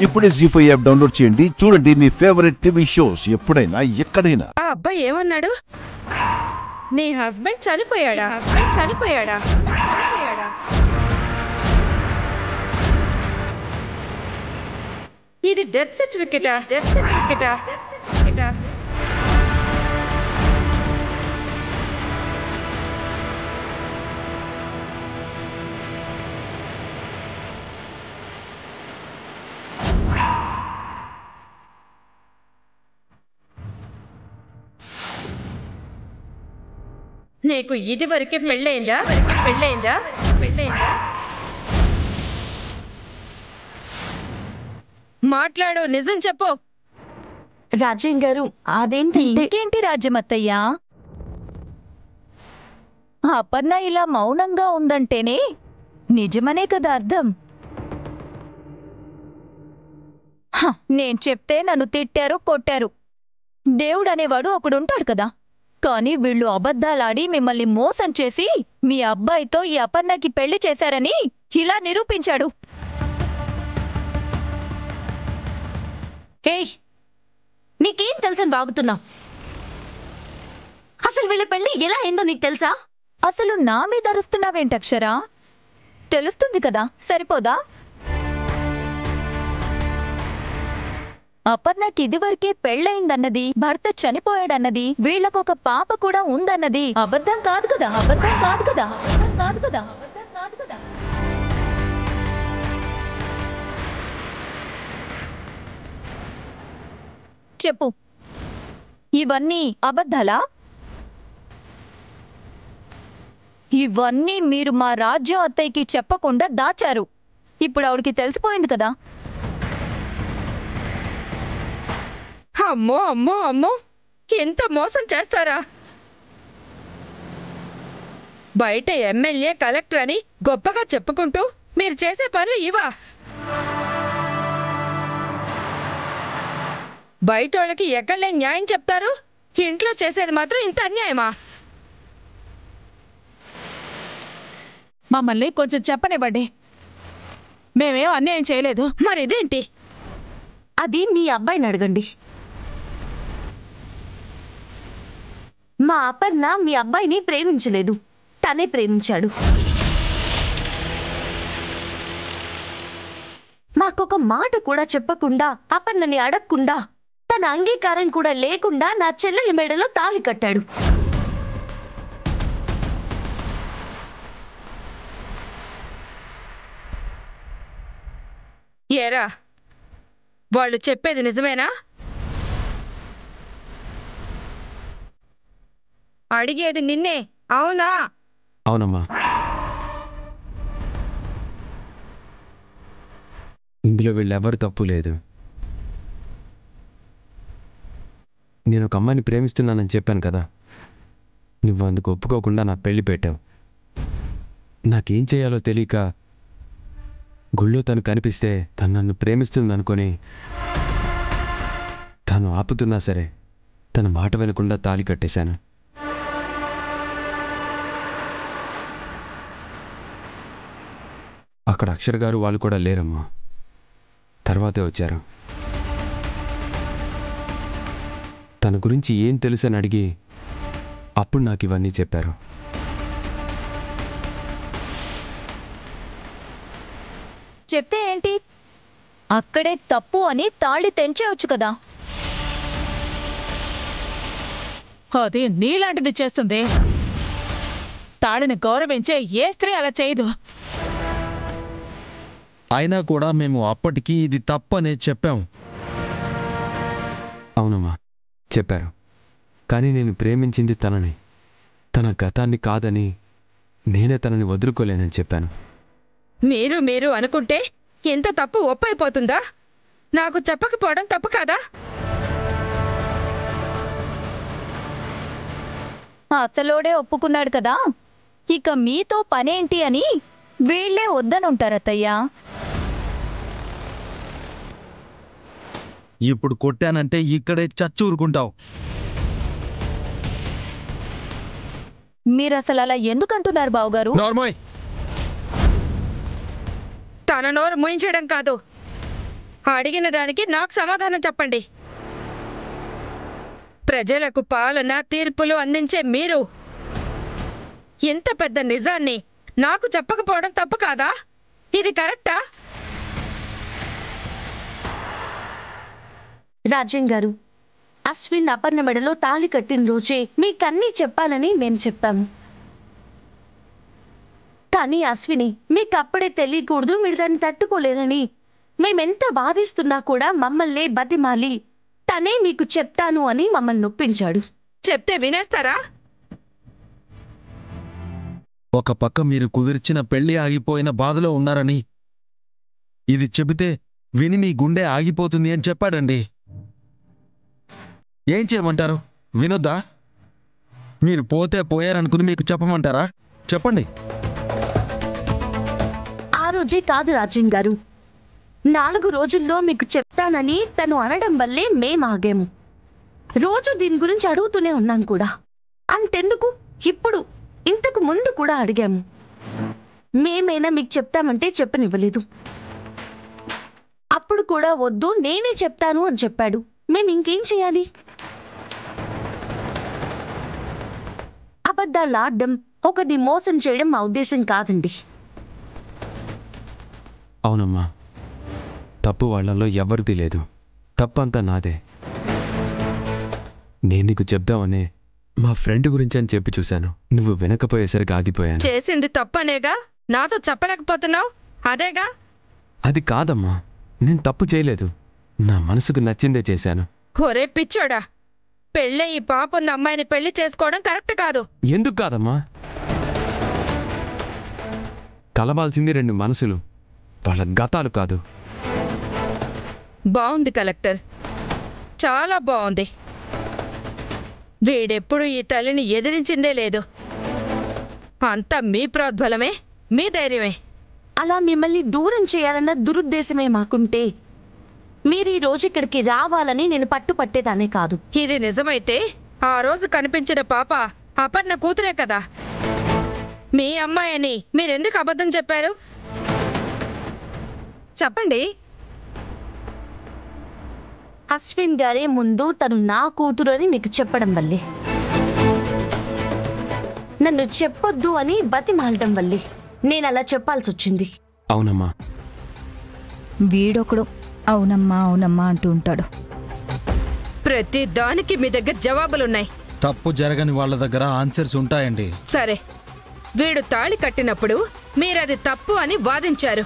ఇప్పుడే జీ5 app download చేయండి. చూడండి మీ ఫేవరెట్ టీవీ షోస్ ఎప్పుడైనా ఎక్కడైనా. ఆ అబ్బాయి ఏమన్నాడు? నీ హస్బెండ్ చనిపోయాడా? ఇది డెత్ సర్టిఫికెటా? నీకు ఇది వరకే పెళ్ళైందా? మాట్లాడు, నిజం చెప్పు. రాజ్యం గారు, అదేంటి రాజ్యమత్తయ్యా? అపర్ణ ఇలా మౌనంగా ఉందంటేనే నిజమనే కదా అర్థం. నేను చెప్తే నన్ను తిట్టారు, కొట్టారు. దేవుడు అనేవాడు ఒకడుంటాడు కదా. కానీ వీళ్ళు అబద్ధాలాడి మిమ్మల్ని మోసం చేసి మీ అబ్బాయితో ఈ అపర్ణకి పెళ్లి చేశారని ఇలా నిరూపించాడు. ఏయ్, నీకేం తెలుసని బాగుతున్నావు? అసలు వీళ్ళ పెళ్లి ఎలా అయిందో నీకు తెలుసా? అసలు నా మీద అరుస్తున్నావేంటక్షరా? తెలుస్తుంది కదా, సరిపోదా? అపర్ణకి ఇదివరకే పెళ్ళయిందన్నది, భర్త చనిపోయాడన్నది, వీళ్ళకొక పాప కూడా ఉందన్నది అబద్ధం కాదు కదా. చెప్పు, ఇవన్నీ అబద్ధాలా? ఇవన్నీ మీరు మా రాజ్యం అత్తయ్యకి చెప్పకుండా దాచారు. ఇప్పుడు ఆవిడికి తెలిసిపోయింది కదా. అమ్మో, ఎంత మోసం చేస్తారా? బయట ఎమ్మెల్యే, కలెక్టర్ అని గొప్పగా చెప్పుకుంటూ మీరు చేసే పనులు ఇవా? బయట వాళ్ళకి ఎక్కడలే న్యాయం చెప్తారు, ఇంట్లో చేసేది మాత్రం ఇంత అన్యాయమా? మమ్మల్ని కొంచెం చెప్పనివ్వండి, మేమేం అన్యాయం చేయలేదు. మరి ఇదేంటి? అది మీ అబ్బాయిని అడగండి. మా అపర్ణ మీ అబ్బాయిని ప్రేమించలేదు, తనే ప్రేమించాడు. మాకొక మాట కూడా చెప్పకుండా, అపర్ణని అడగకుండా, తన అంగీకారం కూడా లేకుండా నా చెల్లెలి మెడలో తాళి కట్టాడు. ఏరా, వాళ్ళు చెప్పేది నిజమేనా? అడిగేది నిన్నే, అవునా? అవునమ్మా. ఇందులో వీళ్ళెవరు తప్పు లేదు. నేను ఒక అమ్మాయిని ప్రేమిస్తున్నానని చెప్పాను కదా, నువ్వు అందుకు ఒప్పుకోకుండా నా పెళ్లి పెట్టావు. నాకేం చేయాలో తెలియక గుళ్ళో తను కనిపిస్తే తను నన్ను ప్రేమిస్తుందనుకొని తను ఆపుతున్నా సరే తన మాట వినకుండా తాళి కట్టేశాను. అక్కడ అక్షర గారు వాళ్ళు కూడా లేరమ్మా, తర్వాతే వచ్చారు. తన గురించి ఏం తెలుసని అడిగి అప్పుడు నాకు ఇవన్నీ చెప్పారు. చెప్తే ఏంటి? అక్కడే తప్పు అని తాళి తెంచేవచ్చు కదా. అది నీలాంటిది చేస్తుంది. తాళిని గౌరవించే ఏ స్త్రీ అలా చేయదు. అయినా కూడా మేము అప్పటికి ఇది తప్పనే చెప్పాం. అవునమ్మా, చెప్పారు. కానీ నేను ప్రేమించింది తనని, తన గతాన్ని కాదని, నేనే తనని వదులుకోలేనని చెప్పాను. మీరు అనుకుంటే ఎంత తప్పు ఒప్పైపోతుందా? నాకు చెప్పకపోవడం తప్పు కాదా? అసలోడే ఒప్పుకున్నాడు కదా, ఇక మీతో పనేంటి అని వీళ్లే వద్దనుంటారత్తయ్యా. ఇప్పుడు కొట్టానంటే ఇక్కడే చచ్చూరుకుంటావు. మీరసలు అలా ఎందుకంటున్నారు బావగారు? నార్మల్. తన నోరు మూయించడం కాదు, అడిగిన దానికి నాకు సమాధానం చెప్పండి. ప్రజలకు పాలన తీర్పులు అందించే మీరు ఇంత పెద్ద నిజాన్ని నాకు చెప్పకపోవడం తప్పు కాదా? ఇది కరెక్టా? రాజ్యం గారు, అశ్విన్ అపర్ణ మెడలో తాళి కట్టిన రోజే మీకన్నీ చెప్పాలని మేం చెప్పాము. కానీ అశ్విని మీకు అప్పుడే తెలియకూడదు, మీరు దాన్ని తట్టుకోలేదని మేమెంత బాధిస్తున్నా కూడా మమ్మల్ని బతిమాలి తనే మీకు చెప్తాను అని మమ్మల్ని నొప్పించాడు. చెప్తే వినేస్తారా? ఒక పక్క మీరు కుదిర్చిన పెళ్లి ఆగిపోయిన బాధలో ఉన్నారని, ఇది చెబితే విని మీ గుండె ఆగిపోతుంది అని చెప్పాడండి. ఏం చేయమంటారు? వినొద్దా? మీరు పోతే పోయారనుకుని మీకు చెప్పమంటారా? చెప్పండి. ఆ రోజే కాదు రాజ్యం గారు, 4 రోజుల్లో మీకు చెప్తానని తను అనడం వల్లే మేం ఆగాము. రోజు దీని గురించి అడుగుతూనే ఉన్నాం కూడా. అంతెందుకు, ఇప్పుడు ఇంతకు ముందు కూడా అడిగాము. మేమైనా మీకు చెప్తామంటే చెప్పనివ్వలేదు. అప్పుడు కూడా వద్దు, నేనే చెప్తాను అని చెప్పాడు. మేము ఇంకేం చేయాలి? అబద్ధాలు ఆడడం, ఒకరిని మోసం చేయడం మా ఉద్దేశం కాదండి. అవునమ్మా, తప్పు వాళ్ళల్లో ఎవరిది లేదు. తప్పంతా నాదే. నేను నీకు చెప్దామనే మా ఫ్రెండ్ గురించి అని చెప్పి చూశాను. నువ్వు వినకపోయేసరికి ఆగిపోయాను. చేసింది తప్పనేగా నాతో చెప్పలేకపోతున్నావు? అదేగా. అది కాదమ్మా, నేను తప్పు చేయలేదు. నా మనసుకు నచ్చిందే చేశాను. ఒరే పిచ్చోడా, పెళ్ళే ఈ పాపున్న అమ్మాయిని పెళ్లి చేసుకోవడం కరెక్ట్ కాదు. ఎందుకు కాదమ్మా? కలవాల్సింది 2 మనసులు, వాళ్ళ గతాలు కాదు. బాగుంది కలెక్టర్, చాలా బాగుంది. వీడెప్పుడు ఈ తల్లిని ఎదిరించిందే లేదు. అంతా మీ ప్రోద్బలమే, మీ ధైర్యమే. అలా మిమ్మల్ని దూరం చేయాలన్న దురుద్దేశమే మాకుంటే మీరు ఈ రోజు ఇక్కడికి రావాలని నేను పట్టుపట్టేదానే కాదు. ఇది నిజమైతే ఆ రోజు కనిపించిన పాప అపర్ణ కూతురే కదా. మీ అమ్మాయిని మీరెందుకు అబద్ధం చెప్పారు? చెప్పండి. అశ్విన్ గారే ముందు తను నా కూతురు అని మీకు చెప్పడం వల్లే, నన్ను చెప్పొద్దు అని బతిమాలడం వల్లే నేను అలా చెప్పాల్సి వచ్చింది. అవునమ్మా. వీడొకడు అవునమ్మా అవునమ్మా అంటూ ఉంటాడు. ప్రతి దానికి మీ దగ్గర జవాబులున్నాయి. తప్పు జరగని వాళ్ళ దగ్గర ఆన్సర్స్ ఉంటాయండి. సరే, వీడు తాళి కట్టినప్పుడు మీరది తప్పు అని వాదించారు.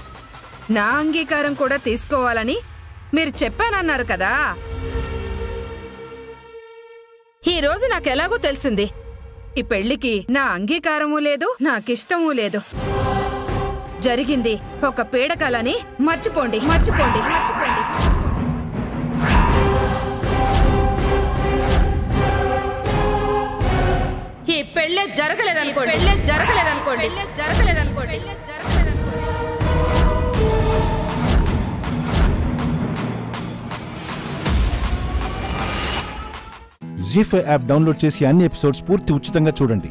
నా అంగీకారం కూడా తీసుకోవాలని మీరు చెప్పానన్నారు కదా. ఈ రోజు నాకెలాగో తెలిసింది, ఈ పెళ్లికి నా అంగీకారమూ లేదు, నాకిష్టమూ లేదు. జరిగింది ఒక పీడకలని మర్చిపోండి. ఈ పెళ్ళే జరగలేదనుకోండి. జీ5 యాప్ డౌన్లోడ్ చేసి అన్ని ఎపిసోడ్స్ పూర్తి ఉచితంగా చూడండి.